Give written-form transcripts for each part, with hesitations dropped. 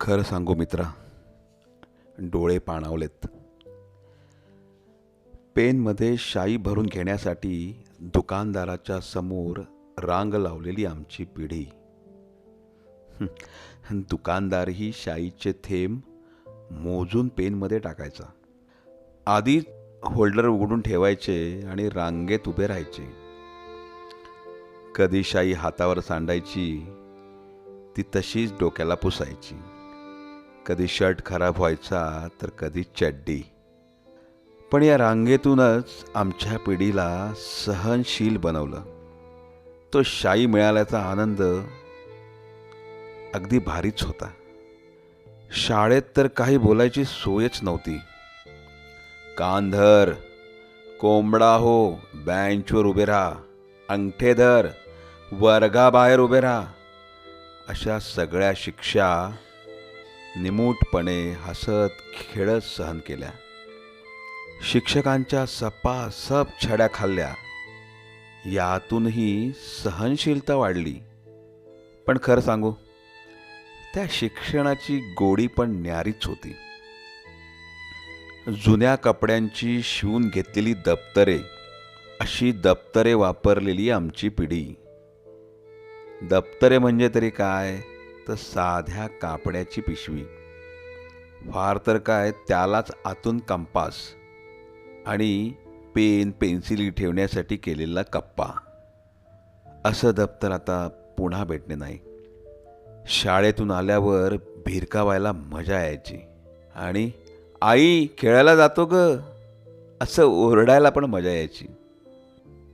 खरं सांगू मित्रा, डोळे पाणावलेत. पेनमध्ये शाई भरून घेण्यासाठी दुकानदाराच्या समोर रांग लावलेली आमची पिढी. दुकानदारही शाईचे थेंब मोजून पेनमध्ये टाकायचा. आधी होल्डर उघडून ठेवायचे आणि रांगेत उभे राहायचे. कधी शाई हातावर सांडायची, ती तशीच डोक्याला पुसायची. कधी शर्ट खराब व्हायचा तर कधी चड्डी. पण या रांगेतूनच आमच्या पिढीला सहनशील बनवलं. तो शाई मिळाल्याचा आनंद अगदी भारीच होता. शाळेत तर काही बोलायची सोयच नव्हती. कान धर, कोंबडा हो, बेंचवर उभे राहा, अंगठे धर, वर्गाबाहेर उभे राहा, अशा सगळ्या शिक्षा निमूटपणे हसत खेळत सहन केल्या. शिक्षकांच्या सपासप छड्या खाल्ल्या. यातूनही सहनशीलता वाढली. पण खरं सांगू, त्या शिक्षणाची गोडी पण न्यारीच होती. जुन्या कपड्यांची शिवून घेतलेली दप्तरे, अशी दप्तरे वापरलेली आमची पिढी. दप्तरे म्हणजे तरी काय, तर साध्या कापड्याची पिशवी, फार तर काय त्यालाच आतून कंपास आणि पेन पेन्सिली ठेवण्यासाठी केलेला कप्पा. असं दप्तर आता पुन्हा भेटणे नाही. शाळेतून आल्यावर भिरकावायला मजा यायची आणि आई खेळायला जातो ग असं ओरडायला पण मजा यायची.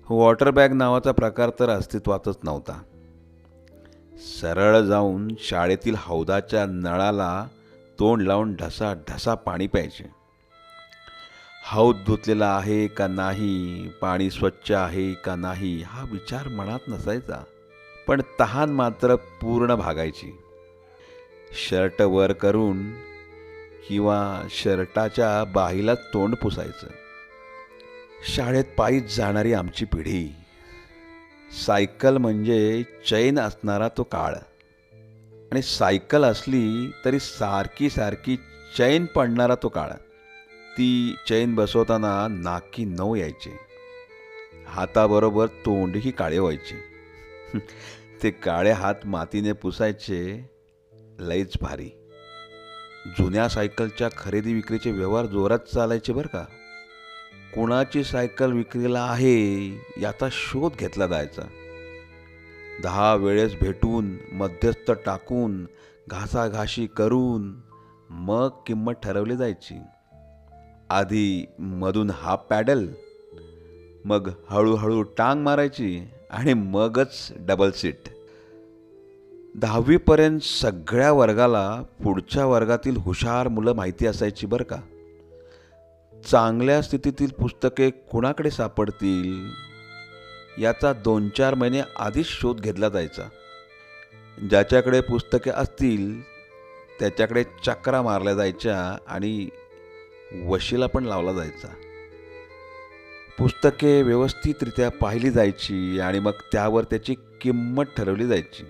वॉटर बॅग नावाचा प्रकार तर अस्तित्वातच नव्हता. सरळ जाऊन शाळेतील हौदाच्या नळाला तोंड लावून ढसा ढसा पाणी प्यायचे. हौद धुतलेला आहे का नाही, पाणी स्वच्छ आहे का नाही, हा विचार मनात नसायचा. पण तहान मात्र पूर्ण भागायची. शर्ट वर करून किंवा शर्टाच्या बाहीला तोंड पुसायचं. शाळेत पायीच जाणारी आमची पिढी. सायकल म्हणजे चैन असणारा तो काळ. आणि सायकल असली तरी सारखी सारखी चैन पडणारा तो काळ. ती चैन बसवताना नाकी 9 यायचे. हाताबरोबर तोंडही काळे व्हायचे. ते काळे हात मातीने पुसायचे. लईच भारी. जुन्या सायकलच्या खरेदी विक्रीचे व्यवहार जोरात चालायचे बरं का. कुणाची सायकल विक्रीला आहे याचा शोध घेतला जायचा. 10 वेळेस भेटून, मध्यस्थ टाकून, घासाघाशी करून मग किंमत ठरवली जायची. आधी मधून हाफ पॅडल, मग हळूहळू टांग मारायची आणि मगच डबल सीट. 10वीपर्यंत सगळ्या वर्गाला पुढच्या वर्गातील हुशार मुलं माहिती असायची बरं का. चांगल्या स्थितीतील पुस्तके कुणाकडे सापडतील याचा 2-4 महिने आधीच शोध घेतला जायचा. ज्याच्याकडे पुस्तके असतील त्याच्याकडे चक्रा मारल्या जायच्या आणि वशिला पण लावला जायचा. पुस्तके व्यवस्थितरित्या पाहिली जायची आणि मग त्यावर त्याची किंमत ठरवली जायची.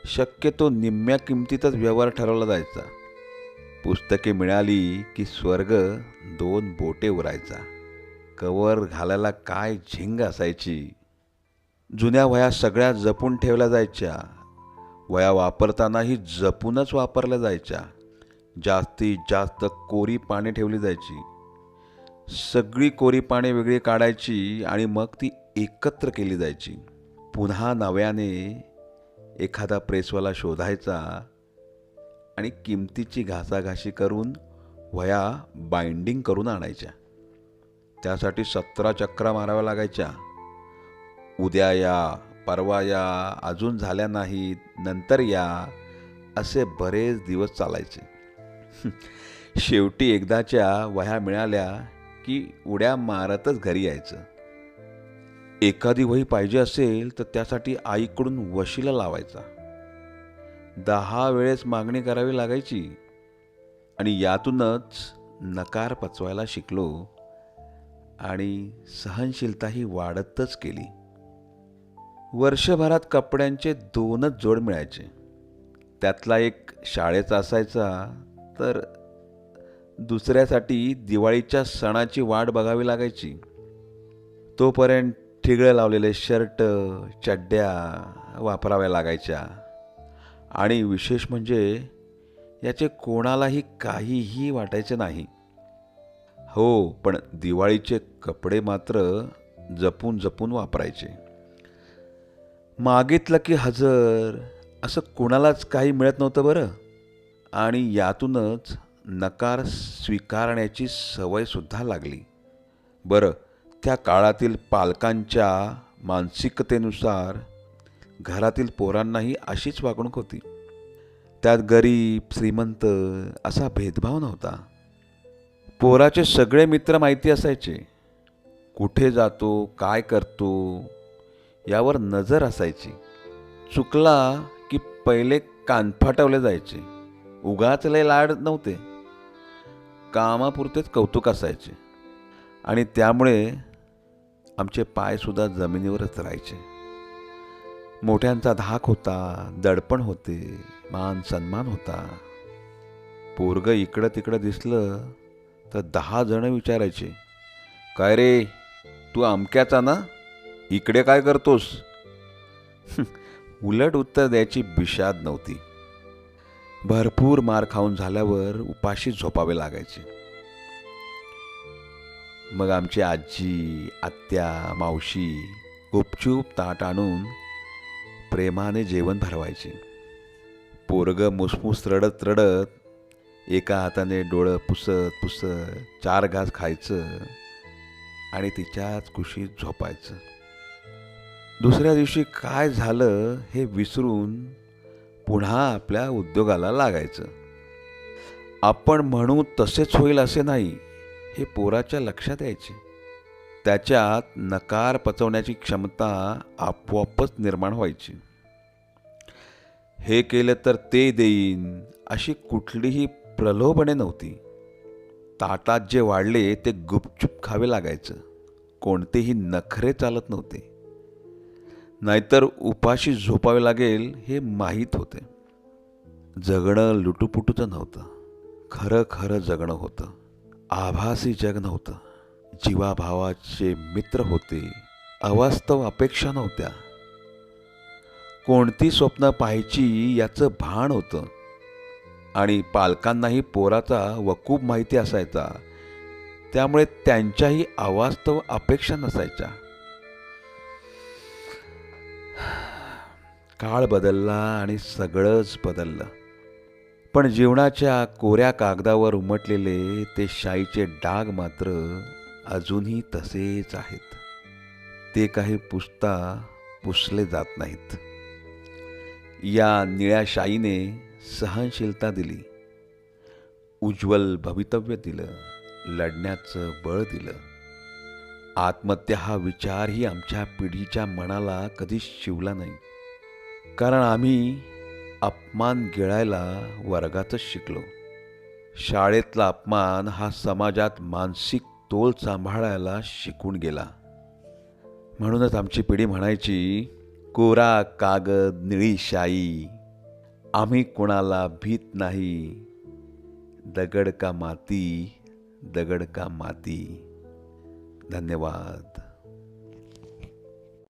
शक्यतो निम्म्या किमतीतच व्यवहार ठरवला जायचा. पुस्तके मिळाली की स्वर्ग 2 बोटे उरायचा. कवर घालायला काय झिंग असायची. जुन्या वह्या सगळ्या जपून ठेवल्या जायच्या. वह्या वापरतानाही जपूनच वापरल्या जायच्या. जास्तीत जास्त कोरी पाने ठेवली जायची. सगळी कोरी पाने वेगळी काढायची आणि मग ती एकत्र केली जायची. पुन्हा नव्याने एखादा प्रेसवाला शोधायचा आणि किमतीची घासाघाशी करून वह्या बाइंडिंग करून आणायच्या. त्यासाठी 17 चक्रा माराव्या लागायच्या. उद्या या, परवा या, अजून झाल्या नाहीत, नंतर या, असे बरेच दिवस चालायचे. शेवटी एकदाच्या वह्या मिळाल्या की उड्या मारतच घरी यायचं. एखादी वही पाहिजे असेल तर त्यासाठी आईकडून वशिला लावायचा. 10 वेळेस मागणी करावी लागायची. आणि यातूनच नकार पचवायला शिकलो आणि सहनशीलताही वाढतच गेली. वर्षभरात कपड्यांचे 2च जोड मिळायचे. त्यातला एक शाळेचा असायचा तर दुसऱ्यासाठी दिवाळीच्या सणाची वाट बघावी लागायची. तोपर्यंत ठिगळं लावलेले शर्ट, चड्ड्या वापराव्या लागायच्या. आणि विशेष म्हणजे याचे कोणालाही काहीही वाटायचे नाही. हो, पण दिवाळीचे कपडे मात्र जपून जपून वापरायचे. मागितलं की हजर असं कोणालाच काही मिळत नव्हतं बरं. आणि यातूनच नकार स्वीकारण्याची सवयसुद्धा लागली. बरं, त्या काळातील पालकांच्या मानसिकतेनुसार घरातील पोरांनाही अशीच वागणूक होती. त्यात गरीब श्रीमंत असा भेदभाव नव्हता. पोराचे सगळे मित्र माहिती असायचे. कुठे जातो, काय करतो यावर नजर असायची. चुकला की पहिले कान फाटवले जायचे. उगाच लय लाड नव्हते, कामापुरतेच कौतुक असायचे. आणि त्यामुळे आमचे पायसुद्धा जमिनीवरच राहायचे. मोठ्यांचा धाक होता, दडपण होते, मान सन्मान होता. पोरगं इकडं तिकडं दिसलं तर 10 जण विचारायचे, काय रे, तू अमक्याचा ना, इकडे काय करतोस? उलट उत्तर द्यायची बिशाद नव्हती. भरपूर मार खाऊन झाल्यावर उपाशी झोपावे लागायचे. मग आमची आजी, आत्या, मावशी गुपचूप ताट आणून प्रेमाने जेवण भरवायचे. पोरगं मुसमुस रडत रडत एका हाताने डोळं पुसत पुसत 4 घास खायचं आणि तिच्याच कुशीत झोपायचं. दुसऱ्या दिवशी काय झालं हे विसरून पुन्हा आपल्या उद्योगाला लागायचं. आपण म्हणू तसेच होईल असे नाही, हे पोराच्या लक्षात यायचे. त्याच्यात नकार पचवण्याची क्षमता आपोआपच निर्माण व्हायची. हे केलं तर ते देईन अशी कुठलीही प्रलोभने नव्हती. ताटात जे वाढले ते गुपचूप खावे लागायचं. कोणतेही नखरे चालत नव्हते. नाहीतर उपाशी झोपावे लागेल हे माहीत होते. जगणं लुटूपुटूचं नव्हतं, खरं खरं जगणं होतं. आभासी जग नव्हतं. जीवाभावाचे मित्र होते. अवास्तव अपेक्षा नव्हत्या. कोणती स्वप्न पाहायची याचं भान होतं. आणि पालकांनाही पोराचा वकूब माहिती असायचा. त्यामुळे त्यांच्याही अवास्तव अपेक्षा नसायच्या. काळ बदलला आणि सगळंच बदललं. पण जीवनाच्या कोऱ्या कागदावर उमटलेले ते शाईचे डाग मात्र अजूनही तसेच आहेत. ते काही पुसता पुसले जात नाहीत. या निळ्या शाईने सहनशीलता दिली, उज्ज्वल भवितव्य दिलं, लढण्याचं बळ दिलं. आत्महत्या हा विचारही आमच्या पिढीच्या मनाला कधीच शिवला नाही. कारण आम्ही अपमान गिळायला वर्गातच शिकलो. शाळेतला अपमान हा समाजात मानसिक तोल सांभाळायला शिकून गेला. म्हणूनच आमची पिढी म्हणायची, कोरा कागद निळी शाई, आम्ही कोणाला भीत नाही, दगड का माती, दगड का माती. धन्यवाद.